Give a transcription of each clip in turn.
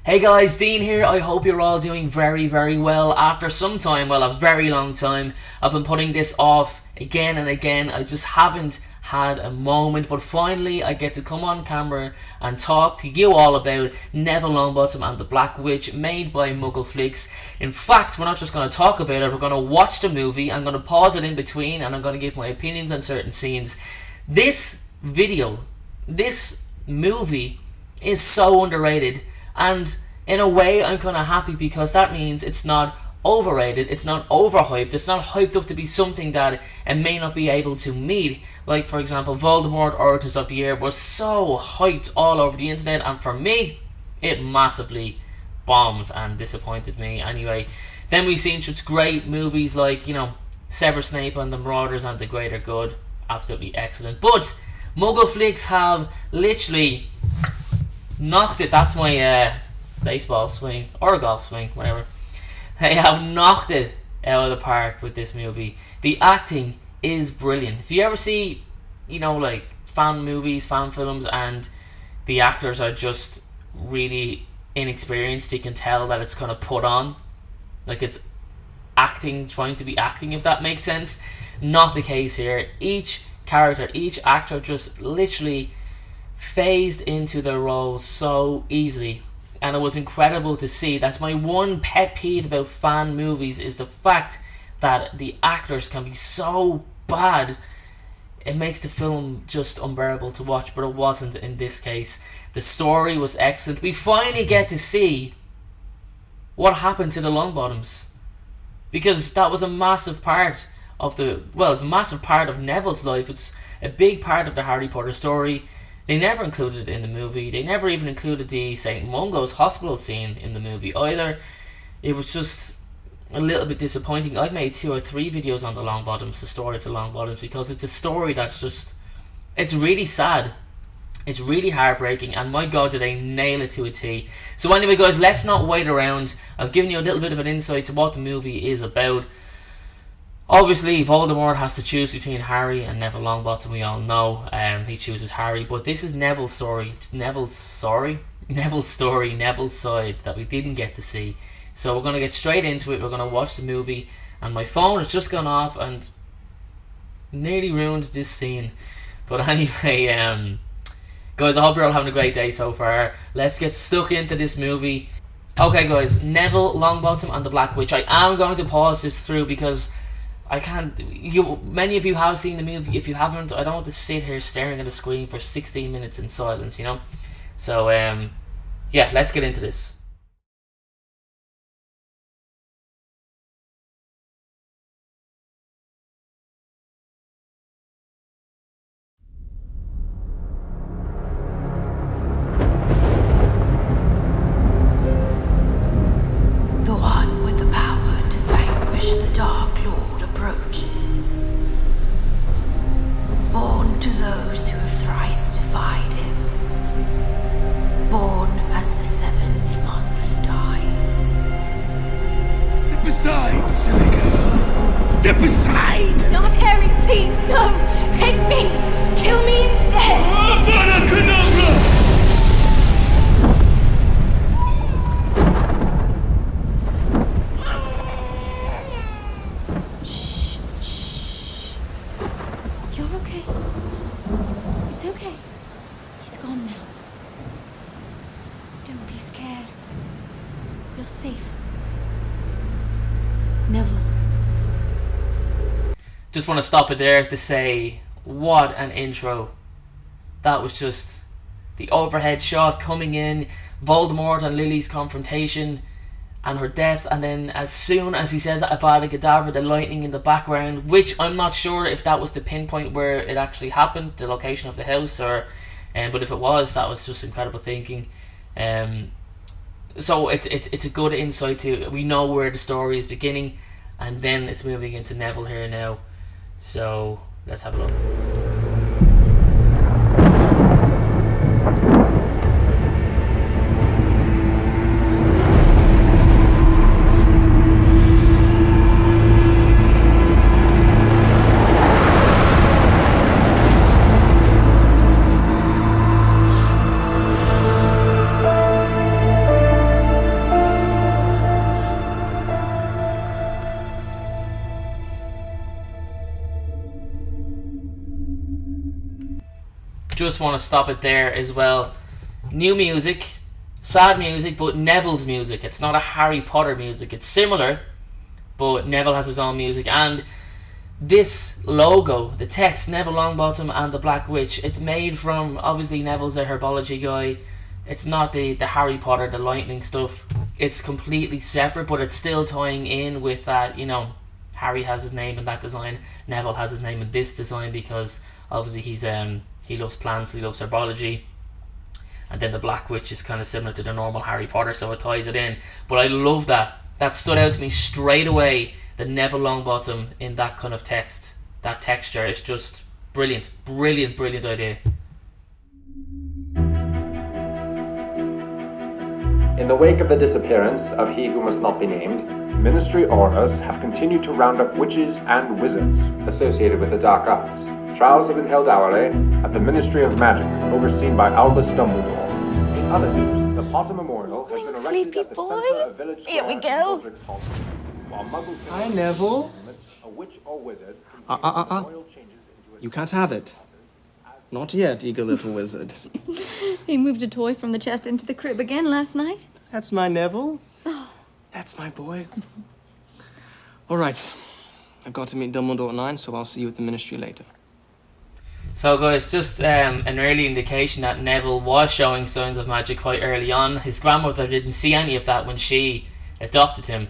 Hey guys, Dean here. I hope you're all doing very well. After some time, well, a very long time, I've been putting this off again and again. I just haven't had a moment, but finally I get to come on camera and talk to you all about Neville Longbottom and the Black Witch, made by Muggleflix. In fact, we're not just going to talk about it, we're going to watch the movie. I'm going to pause it in between and I'm going to give my opinions on certain scenes. This movie is so underrated, and in a way I'm kind of happy, because that means it's not overrated, it's not overhyped, it's not hyped up to be something that it may not be able to meet. Like, for example, Voldemort Origins of the Year was so hyped all over the internet, and for me, it massively bombed and disappointed me. Anyway, then we've seen such great movies like, Sever Snape and the Marauders and The Greater Good, absolutely excellent. But Muggleflix have literally knocked it. That's my baseball swing or golf swing, whatever. They have knocked it out of the park with this movie. The acting is brilliant. Do you ever see, like fan movies, fan films, and the actors are just really inexperienced? You can tell that it's kind of put on, like it's acting, trying to be acting, if that makes sense. Not the case here. Each character, each actor just literally phased into their role so easily, and it was incredible to see. That's my one pet peeve about fan movies, is the fact that the actors can be so bad. It makes the film just unbearable to watch, but it wasn't in this case. The story was excellent. We finally get to see what happened to the Longbottoms, because that was a massive part of it's a massive part of Neville's life. It's a big part of the Harry Potter story. They never included it in the movie. They never even included the St. Mungo's hospital scene in the movie either. It was just a little bit disappointing. I've made 2 or 3 videos on the Longbottoms, the story of the Longbottoms, because it's a story that's just, it's really sad. It's really heartbreaking, and my god, did they nail it to a T. So anyway guys, let's not wait around. I've given you a little bit of an insight to what the movie is about. Obviously, Voldemort has to choose between Harry and Neville Longbottom. We all know he chooses Harry, but this is Neville's story, Neville's side that we didn't get to see. So we're going to get straight into it. We're going to watch the movie, and my phone has just gone off and nearly ruined this scene. But anyway, guys, I hope you're all having a great day so far. Let's get stuck into this movie. Okay guys, Neville Longbottom and the Black Witch. I am going to pause this through because I can't. Many of you have seen the movie. If you haven't, I don't want to sit here staring at a screen for 16 minutes in silence, So, yeah, let's get into this. The one with the power to vanquish the Dark Lord approaches. Born to those who have thrice defied him. Born as the 7th month dies. Step aside, silly girl. Step aside! Not Harry, please, no! Take me! Kill me instead! Avada Kedavra! Shh. You're okay. It's okay. He's gone now. Don't be scared. You're safe. Neville. Just want to stop it there to say, what an intro. That was just the overhead shot coming in, Voldemort and Lily's confrontation and her death, and then as soon as he says Avada Kedavra, the lightning in the background, which I'm not sure if that was the pinpoint where it actually happened, the location of the house, or but if it was, that was just incredible thinking. So it's a good insight to, we know where the story is beginning, and then it's moving into Neville here now. So let's have a look. just want to stop it there as well. New music, sad music, but Neville's music. It's not a Harry Potter music. It's similar, but Neville has his own music. And this logo, the text, Neville Longbottom and the Black Witch, it's made from, obviously Neville's a herbology guy. It's not the Harry Potter, the lightning stuff. It's completely separate, but it's still tying in with that, you know, Harry has his name in that design, Neville has his name in this design, because obviously he loves plants, he loves herbology. And then the Black Witch is kind of similar to the normal Harry Potter, so it ties it in. But I love that. That stood out to me straight away, the Neville Longbottom in that kind of text. That texture is just brilliant. Brilliant, brilliant idea. In the wake of the disappearance of he who must not be named, Ministry Aurors have continued to round up witches and wizards associated with the dark arts. Trials have been held hourly at the Ministry of Magic, overseen by Albus Dumbledore. In other news, the Potter Memorial has been erected Sleepy at the boy. center of Village Here we Square in go. Godric's Hall. While Muggle Hi, Neville. a witch or wizard royal changes into a You can't have it. Not yet, eager little wizard. He moved a toy from the chest into the crib again last night. That's my Neville. That's my boy. All right. I've got to meet Dumbledore at 9, so I'll see you at the Ministry later. So guys, just an early indication that Neville was showing signs of magic quite early on. His grandmother didn't see any of that when she adopted him,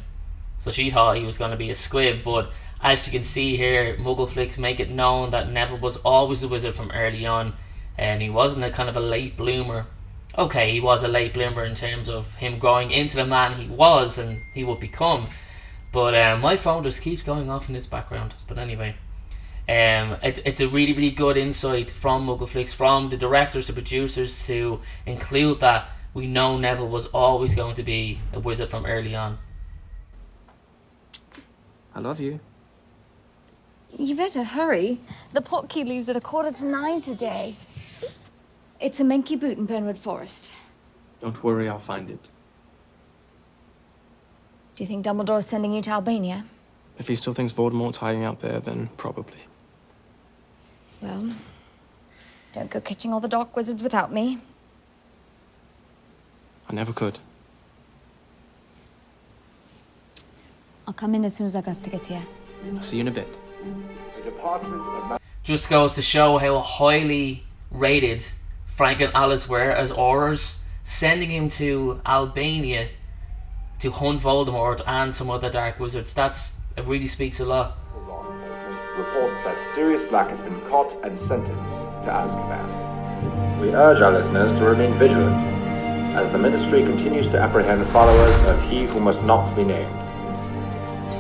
so she thought he was going to be a squib. But as you can see here, Muggleflix make it known that Neville was always a wizard from early on, and he wasn't a kind of a late bloomer. Okay, he was a late bloomer in terms of him growing into the man he was and he would become. But my phone just keeps going off in this background. But anyway, it's a really, really good insight from Muggleflix, from the directors, the producers, to include that we know Neville was always going to be a wizard from early on. I love you. You better hurry. The potkey leaves at 9:15 today. It's a Menke boot in Burnwood Forest. Don't worry, I'll find it. Do you think Dumbledore's sending you to Albania? If he still thinks Voldemort's hiding out there, then probably. Well, don't go catching all the dark wizards without me. I never could. I'll come in as soon as Augusta gets here. See you in a bit. The Department of Magic Just goes to show how highly rated Frank and Alice were as Aurors, sending him to Albania to hunt Voldemort and some other dark wizards. It really speaks a lot. reports that Sirius Black has been caught and sentenced to Azkaban. We urge our listeners to remain vigilant, as the Ministry continues to apprehend followers of he who must not be named.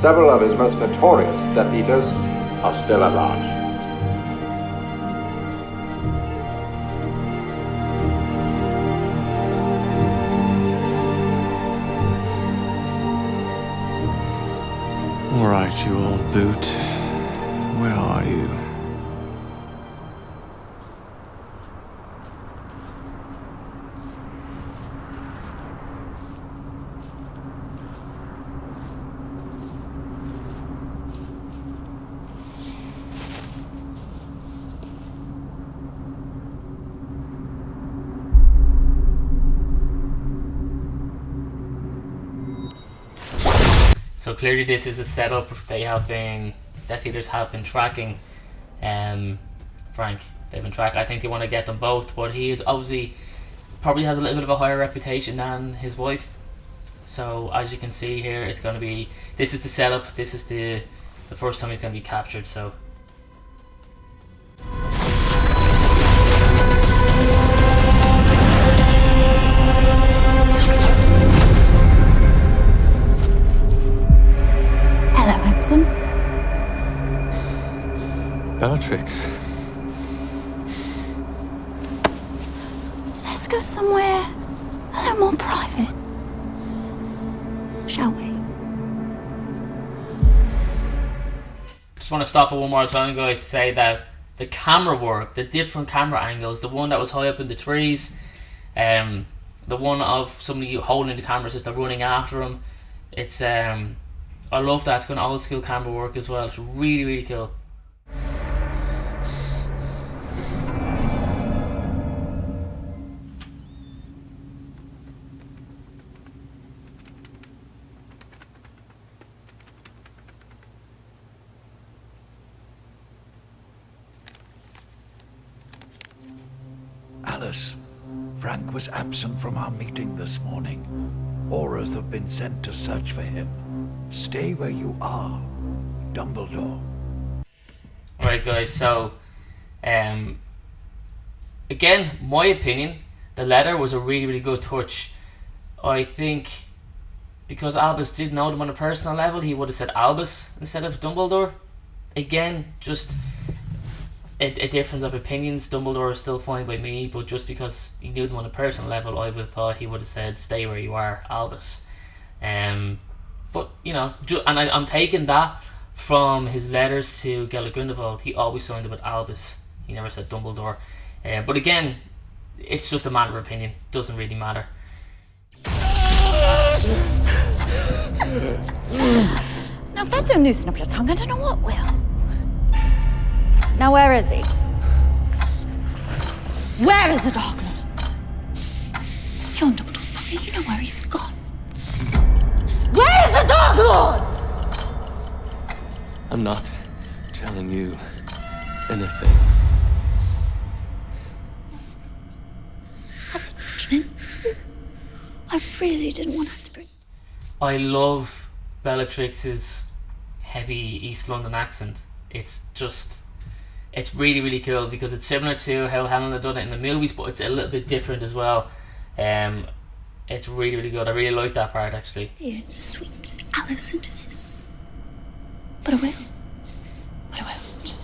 Several of his most notorious Death Eaters are still at large. All right, you old boot. Where are you? So clearly this is a setup. Death Eaters have been tracking Frank. They've been tracking. I think they want to get them both, but he is obviously probably has a little bit of a higher reputation than his wife. So as you can see here, it's going to be, this is the setup. This is the first time he's going to be captured. So Hello, handsome. Bellatrix. Let's go somewhere a little more private. Shall we? just want to stop it one more time, guys, to say that the camera work, the different camera angles, the one that was high up in the trees, the one of somebody holding the camera as they're running after him, it's I love that. It's got old school camera work as well. It's really, really cool. Alice, Frank was absent from our meeting this morning. Aurors have been sent to search for him. Stay where you are, Dumbledore. Right, guys, so again, my opinion, the letter was a really, really good touch. I think because Albus did know them on a personal level, he would have said Albus instead of Dumbledore. Again, just a difference of opinions. Dumbledore is still fine by me, but just because he knew them on a personal level, I would have thought he would have said stay where you are, Albus. But you know, I'm taking that from his letters to Gellert Grindelwald. He always signed it with Albus. He never said Dumbledore. But again, it's just a matter of opinion. Doesn't really matter. Now, if that don't loosen up your tongue, I don't know what will. Now, where is he? Where is the Dark Lord? You're in Dumbledore's pocket. You know where he's gone. Where is the Dark Lord? I'm not telling you anything. That's unfortunate. I really didn't want to have to bring... I love Bellatrix's heavy East London accent. It's really, really cool because it's similar to how Helena done it in the movies, but it's a little bit different as well. It's really, really good. I really like that part, actually. Dear, sweet Alice into this. But I will. But I won't.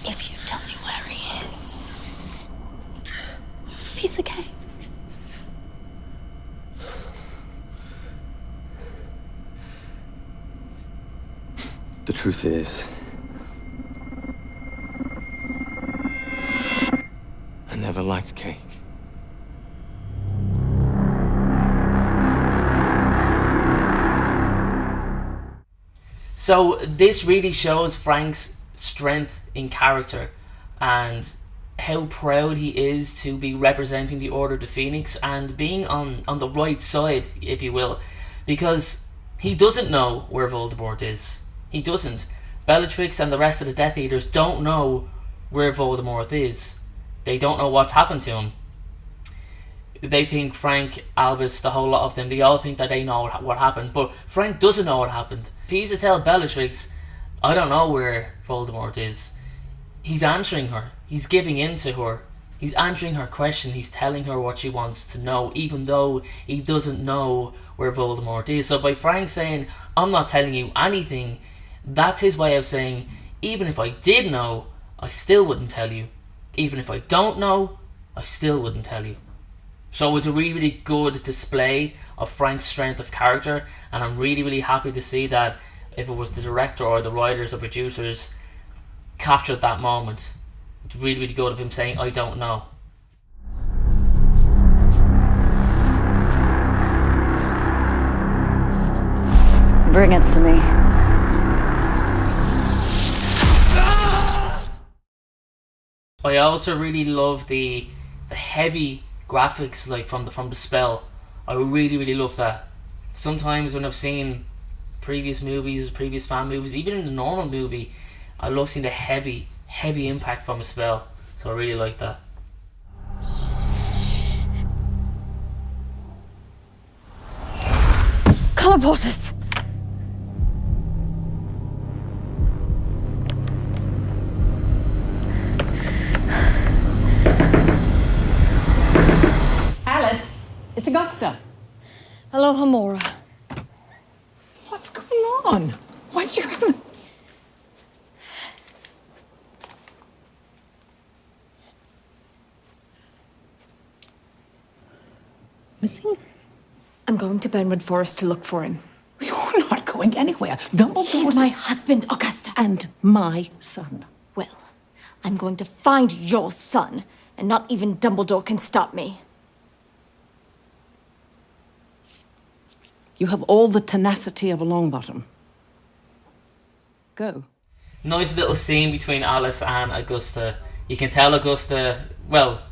If you tell me where he is. Piece of cake. The truth is, I never liked cake. So this really shows Frank's strength in character and how proud he is to be representing the Order of the Phoenix and being on the right side, if you will, because he doesn't know where Voldemort is. He doesn't. Bellatrix and the rest of the Death Eaters don't know where Voldemort is. They don't know what's happened to him. They think Frank, Albus, the whole lot of them, they all think that they know what happened, but Frank doesn't know what happened. If he used to tell Bellatrix, I don't know where Voldemort is, he's answering her. He's giving in to her. He's answering her question. He's telling her what she wants to know, even though he doesn't know where Voldemort is. So by Frank saying, I'm not telling you anything, that's his way of saying, even if I did know, I still wouldn't tell you. Even if I don't know, I still wouldn't tell you. So it's a really, really good display of Frank's strength of character, and I'm really, really happy to see that if it was the director or the writers or producers captured that moment. It's really, really good of him saying, I don't know. Bring it to me. I also really love the heavy graphics, like from the spell. I really, really love that. Sometimes when I've seen previous movies, previous fan movies, even in the normal movie, I love seeing the heavy impact from a spell. So I really like that. Colloportus! Alice, it's Augusta. Aloha, Mora. What's going on? Why did you have... Missing? I'm going to Benwood Forest to look for him. You're not going anywhere. Dumbledore. He's my husband, Augusta. And my son. Well, I'm going to find your son, and not even Dumbledore can stop me. You have all the tenacity of a Longbottom. Go. Nice little scene between Alice and Augusta. You can tell Augusta, well,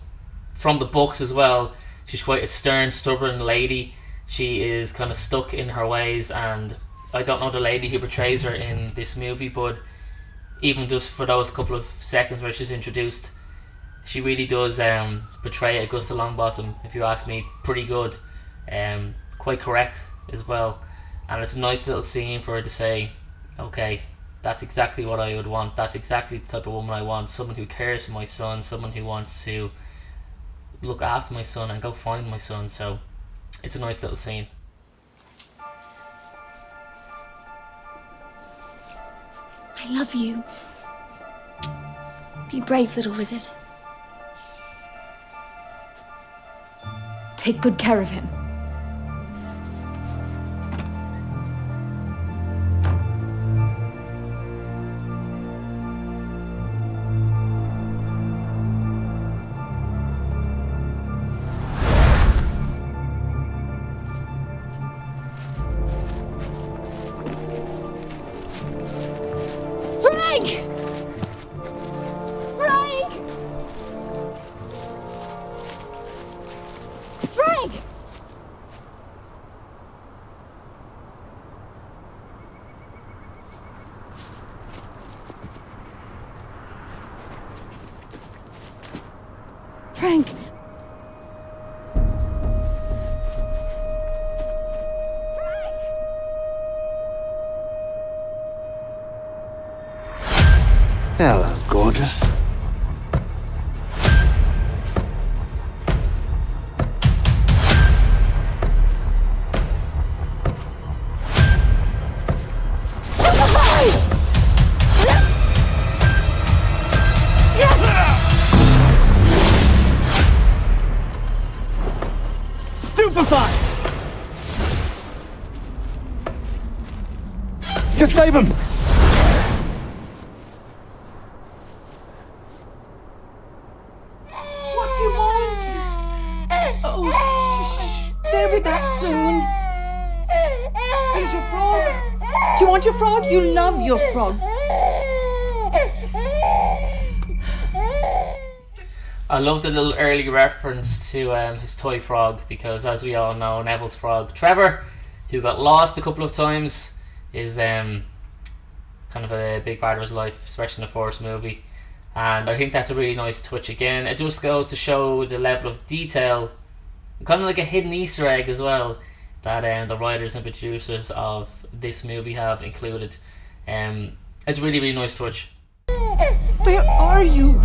from the books as well, she's quite a stern, stubborn lady. She is kind of stuck in her ways, and I don't know the lady who portrays her in this movie, but even just for those couple of seconds where she's introduced, she really does portray Augusta Longbottom, if you ask me, pretty good. Quite correct as well. And it's a nice little scene for her to say, okay, that's exactly what I would want. That's exactly the type of woman I want. Someone who cares for my son. Someone who wants to look after my son and go find my son. So it's a nice little scene. I love you. Be brave, little wizard. Take good care of him. Frank! Hello, gorgeous. Just save him! What do you want? Oh, shh. They'll be back soon. Here's your frog. Do you want your frog? You love your frog. I love the little early reference to his toy frog, because as we all know, Neville's frog, Trevor, who got lost a couple of times, is kind of a big part of his life, especially in the first movie. And I think that's a really nice touch again. It just goes to show the level of detail, kind of like a hidden Easter egg as well, that the writers and producers of this movie have included. It's a really, really nice touch. Where are you?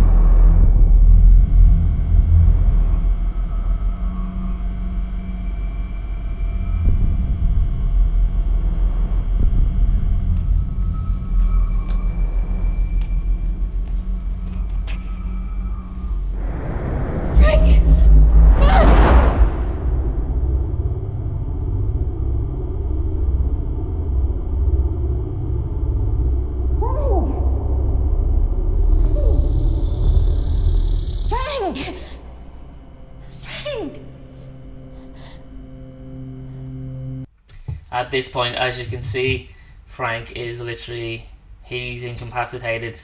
At this point, as you can see, Frank is literally, he's incapacitated.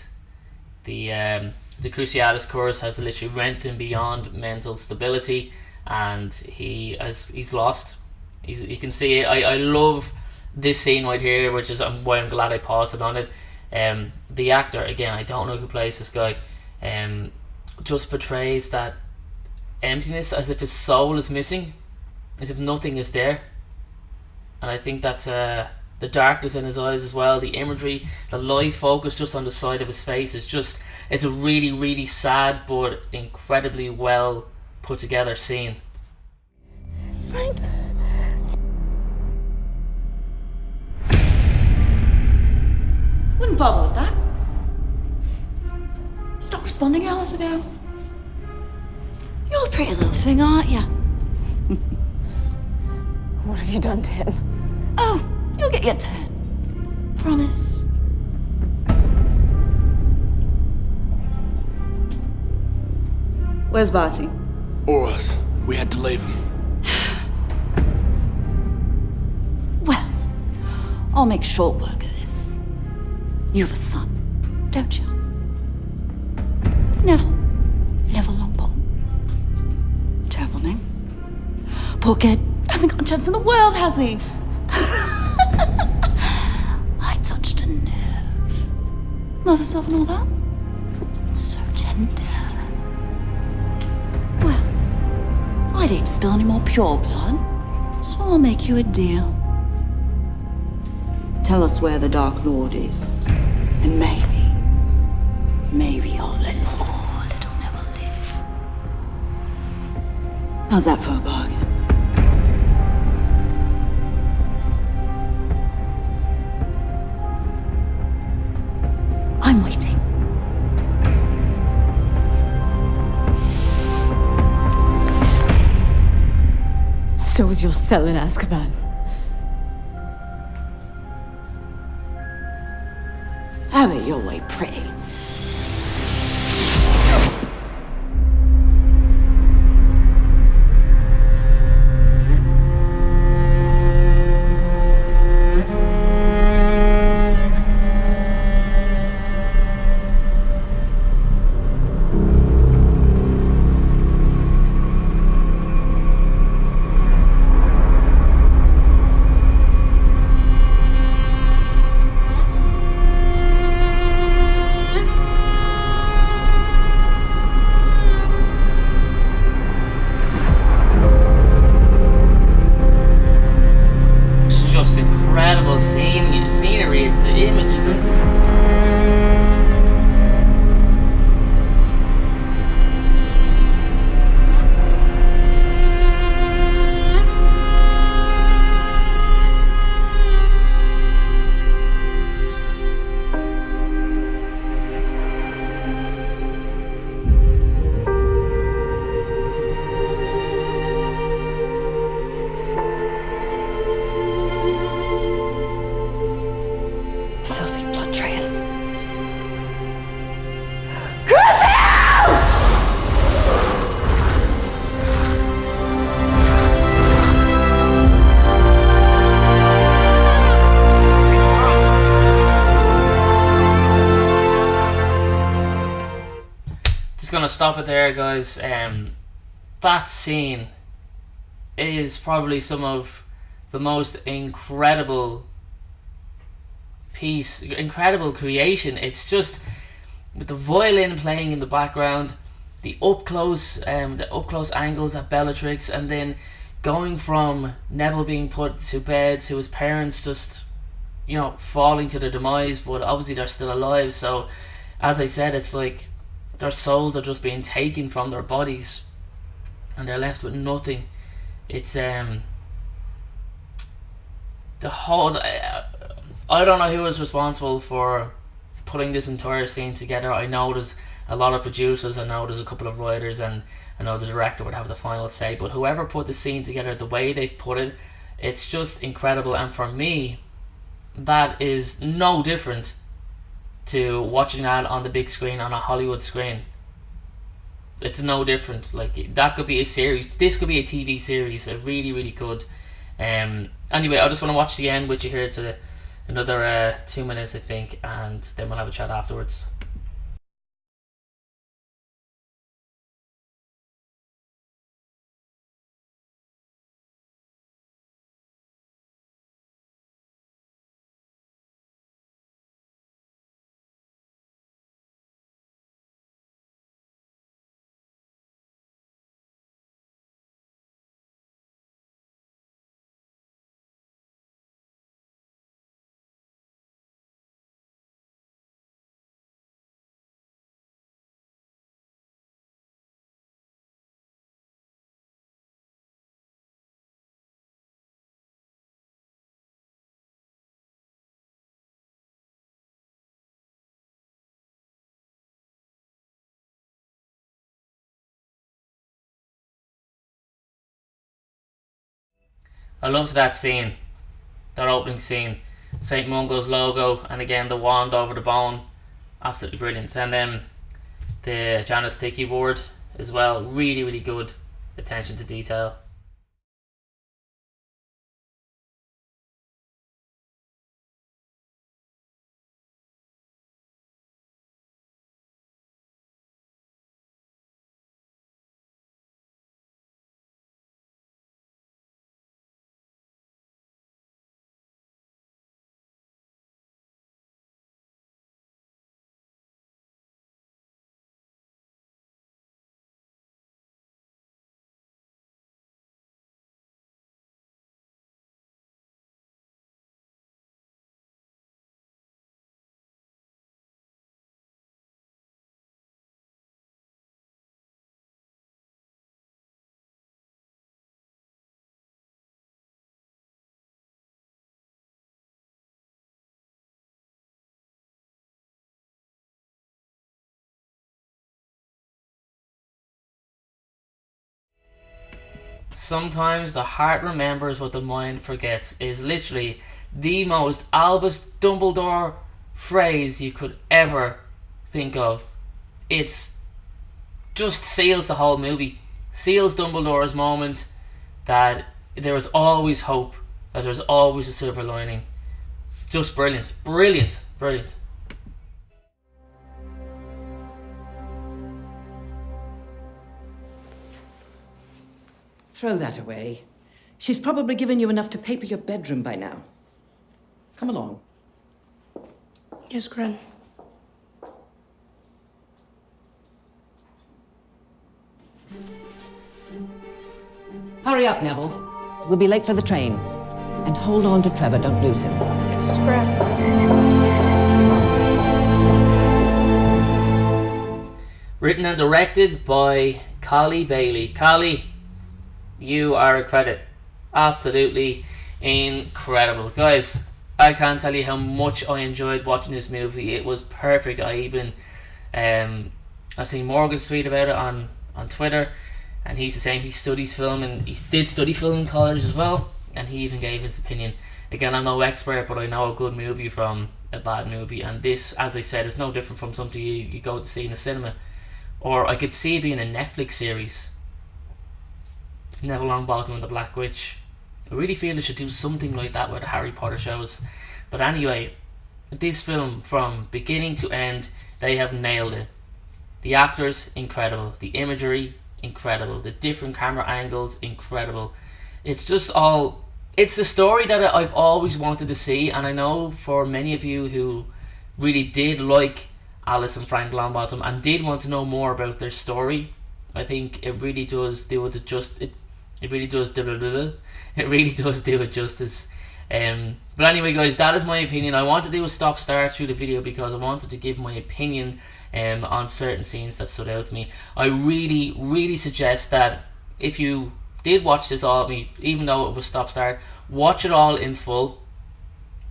The Cruciatus curse has literally rent him beyond mental stability, and he's lost. You can see it. I love this scene right here, which is why I'm glad I paused it on it. The actor, again, I don't know who plays this guy, just portrays that emptiness as if his soul is missing, as if nothing is there. And I think that's the darkness in his eyes as well, the imagery, the light focus just on the side of his face is just, it's a really, really sad but incredibly well put together scene. Frank! Wouldn't bother with that. Stopped responding hours ago. You're a pretty little thing, aren't you? What have you done to him? Oh, you'll get your turn. Promise. Where's Barty? Auras. We had to leave him. Well, I'll make short work of this. You have a son, don't you? Neville Longbottom. Terrible name. Poor kid. Hasn't got a chance in the world, has he? I touched a nerve. Love herself and all that. So tender. I'd hate to spill any more pure blood, so I'll make you a deal. Tell us where the Dark Lord is, and maybe I'll let poor little Neville live. How's that for a bargain? I'm waiting. So is your cell in Azkaban. Have it your way, pretty. Scenery, the images, and just gonna stop it there, guys. That scene is probably some of the most incredible creation. It's just with the violin playing in the background, the up close angles at Bellatrix, and then going from Neville being put to bed to his parents just, falling to their demise, but obviously they're still alive. So, as I said, it's like their souls are just being taken from their bodies and they're left with nothing. It's the whole I don't know who was responsible for putting this entire scene together. I know there's a lot of producers, I know there's a couple of writers, and I know the director would have the final say, but whoever put the scene together, the way they've put it, it's just incredible. And for me, that is no different to watching that on the big screen, on a Hollywood screen. It's no different. Like, that could be a series. This could be a TV series. It really, really could. Anyway, I just want to watch the end with you here to another 2 minutes, I think, and then we'll have a chat afterwards. I loved that scene, that opening scene. St. Mungo's logo, and again the wand over the bone, absolutely brilliant. And then the Janus Tiki board as well, really, really good attention to detail. sometimes the heart remembers what the mind forgets is literally the most Albus Dumbledore phrase you could ever think of. It's just seals the whole movie, seals Dumbledore's moment that there is always hope, that there's always a silver lining. Just brilliant, brilliant, brilliant. Throw that away. She's probably given you enough to paper your bedroom by now. Come along. Yes, Gran. Hurry up, Neville. We'll be late for the train. And hold on to Trevor, don't lose him. Yes, Gran. Written and directed by Collie Bailey. Collie, you are a credit. Absolutely incredible. Guys, I can't tell you how much I enjoyed watching this movie. It was perfect. I even I've seen Morgan tweet about it on Twitter, and he's the same. He studies film, and he did study film in college as well, and he even gave his opinion. Again, I'm no expert, but I know a good movie from a bad movie, and this, as I said, is no different from something you go to see in the cinema. Or I could see it being a Netflix series. Neville Longbottom and the Black Witch. I really feel they should do something like that with the Harry Potter shows. But anyway, this film, from beginning to end, they have nailed it. The actors, incredible. The imagery, incredible. The different camera angles, incredible. It's just all... It's the story that I've always wanted to see, and I know for many of you who really did like Alice and Frank Longbottom and did want to know more about their story, I think it really does do it justice. It really does do it justice. But anyway, guys, that is my opinion. I want to do a stop-start through the video because I wanted to give my opinion on certain scenes that stood out to me. I really suggest that if you did watch this all, even though it was stop-start, watch it all in full.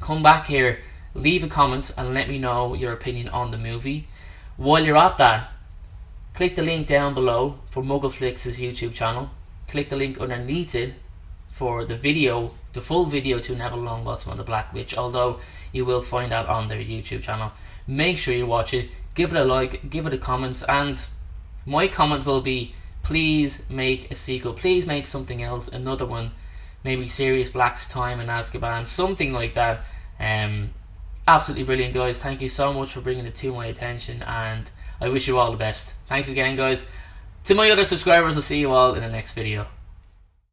Come back here, leave a comment, and let me know your opinion on the movie. While you're at that, click the link down below for Muggleflix's YouTube channel. Click the link underneath it for the video, the full video to Neville Longbottom and the Black Witch, although you will find that on their YouTube channel. Make sure you watch it, give it a like, give it a comment, and my comment will be, please make a sequel, please make something else, another one, maybe Sirius Black's Time in Azkaban, something like that. Absolutely brilliant, guys. Thank you so much for bringing it to my attention, and I wish you all the best. Thanks again, guys. To my other subscribers, I'll see you all in the next video.